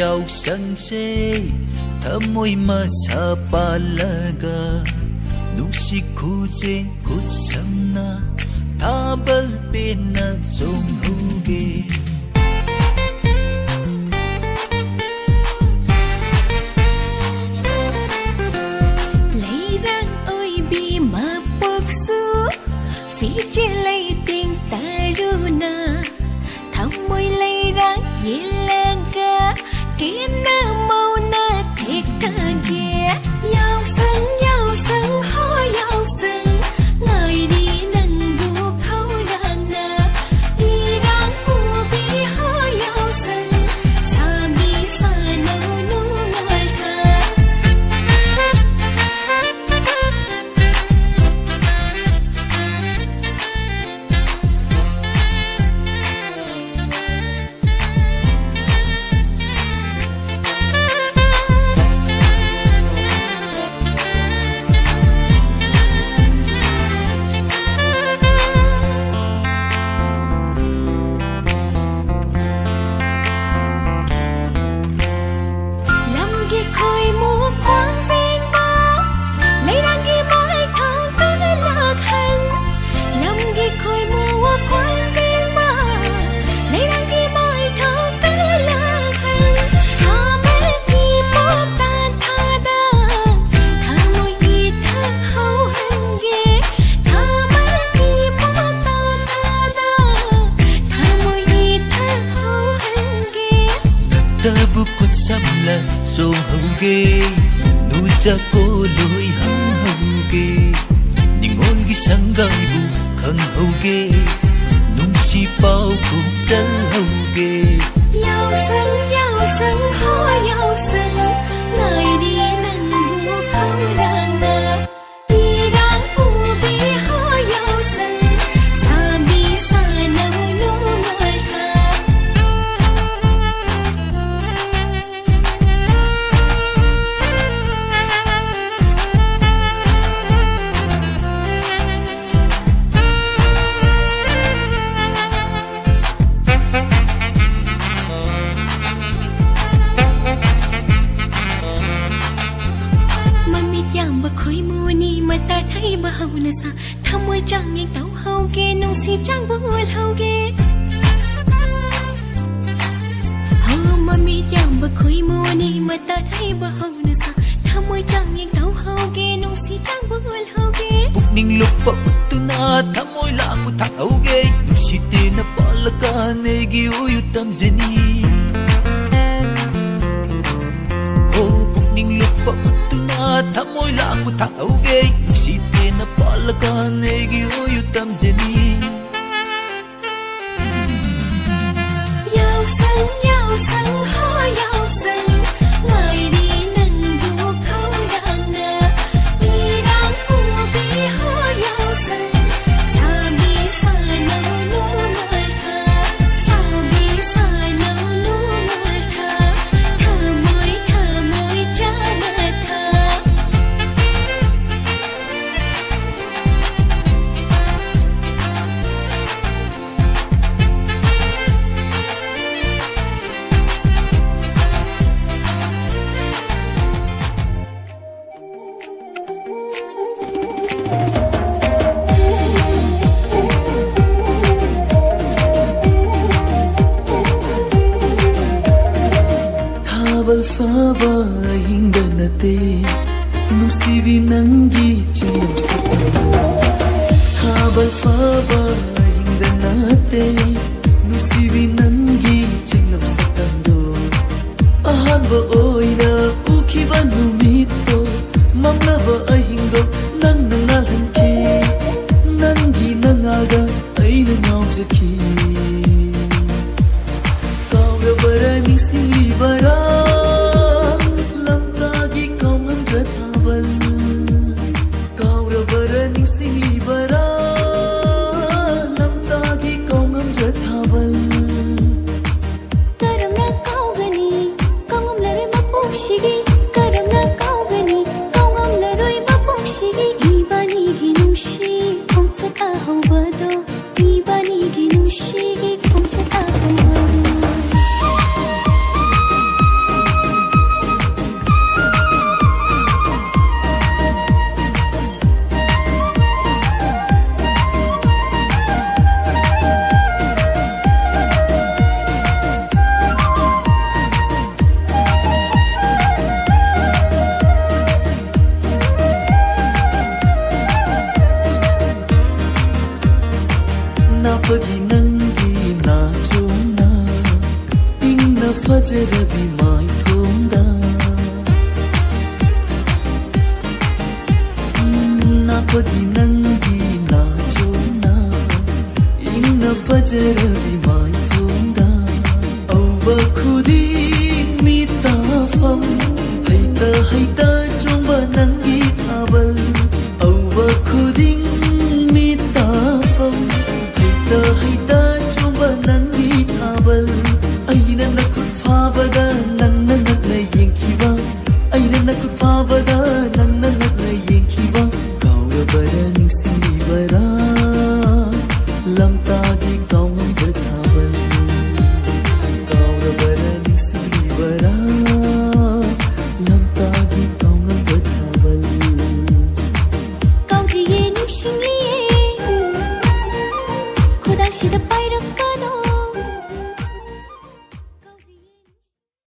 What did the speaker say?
yausangse Thamoy masapalaga Nusi khuje kusamna Thabal pena zonghuge Leirang oi bi mapoksu Fiji lay ting taruna Thamoy leirang yelanga Kena mau na thekage Yau sang ho yau sang Ngai đi nang bu khâu rang na Irang ubi ho yau sang Sami sa nau nu ngal tha khơi mùa khoáng sen bao lấy đang ghi mãi thao tư lạc hành lâm ghi khơi mùa khoáng sen bao lấy đang ghi mãi thao tư lạc hành tha mê ghi bó tan tha đa tha môi ghi tha hậu hành ghê tha mê ghi bó tan tha đa tha môi ghi tha hậu hành ghê Tabu kut samla so hauge nu cha ko loi hang hauge ningon gi sangai bu khang hauge nung si pau ku chal hauge yau sang ho yau sang ngai đi nang bu khâu rang na irang ubi ho yau sang sa bi sa nau nu ngal tha yang ba khoi mu ni ma ta thai ba hau na sa thamoi chang yang tau hau ge nong si chang bu ul hau ge ho ma mi yang ba khoi mu ni ma ta thai ba hau na sa thamoi chang yang tau hau ge nong si chang bu ul hau ge Pukning lupa utuna thamoy lang uthak hauge nu si te na palaka ne gi uyutam zeni Pukning lupa utuna thamoy lang uthak hauge nu si te na palaka ne gi uyutam zeni yau sang ho yau sang ngai đi nang bu khâu rang na irang ubi ho yau sang sa bi sa nau nu ngal tha sa bi sa nau nu ngal tha tha moi cha na tha Thabal faba hinganate nusivi nangi chilam sapando Thabal faba hinganate nusivi nangi chilam sapando ahanba oina ukhiva numito manglava ahindo nang nangalhanki nangi nangaga aina ngaujaki Kawra ningsingi bara lamtagi kaungan rathabal Kawra ningsingi bara lamtagi kaungan rathabal karamna kaugani kaungam laroi mapokshigi karamna kaugani kaungam laroi mapokshigi ibani gi nushi khomchata hobado ibani gi nushi khomchata hobado ꯐꯖꯔꯕꯤ ꯃꯥꯏꯊꯣꯡꯗ ꯑꯧꯕ ꯈꯨꯗꯤꯡ ꯃꯤꯇꯥꯐꯝ ꯍꯩꯇ ꯍꯩꯇ ꯆꯣꯡꯕ ꯅꯪꯒꯤ ꯊꯥꯕꯜ ꯑꯧꯕ ꯈꯨꯗꯤꯡ ꯃꯤꯇꯥꯐꯝ ꯍꯩꯇ ꯍꯩꯇ ꯆꯣꯡꯕ ꯅꯪꯒꯤ ꯊꯥꯕꯜ ꯑꯩꯅ ꯅꯈꯨꯠ ꯐꯥꯕꯗ ꯅꯪꯅ ꯅꯛꯅ ꯌꯦꯡꯈꯤꯕ ꯑꯩꯅ ꯅꯈꯨꯠ ꯐꯥꯕꯗ ꯅꯪꯅ ꯅꯛꯅ ꯌꯦꯡꯈꯤꯕ ꯀꯥꯎꯔꯕꯔ ꯅꯤꯡꯁꯤꯡꯂꯤꯕꯔꯥ ꯂꯝꯇꯥꯒꯤ ꯀꯥꯎꯉꯝꯕ ꯊꯥꯕꯜ ꯀꯥꯎꯔꯕꯔ ꯅꯤꯡꯁꯤꯡꯂꯤꯕꯔꯥ ꯂꯝꯇꯥꯒꯤ ꯀꯥꯎꯉꯝꯕ ꯊꯥꯕꯜ ꯀꯥꯎꯗ꯭ꯔꯤꯌꯦ ꯅꯤꯡꯁꯤꯡꯂꯤꯌꯦ ꯈꯨꯗꯥꯡꯁꯤꯗ ꯄꯥꯏ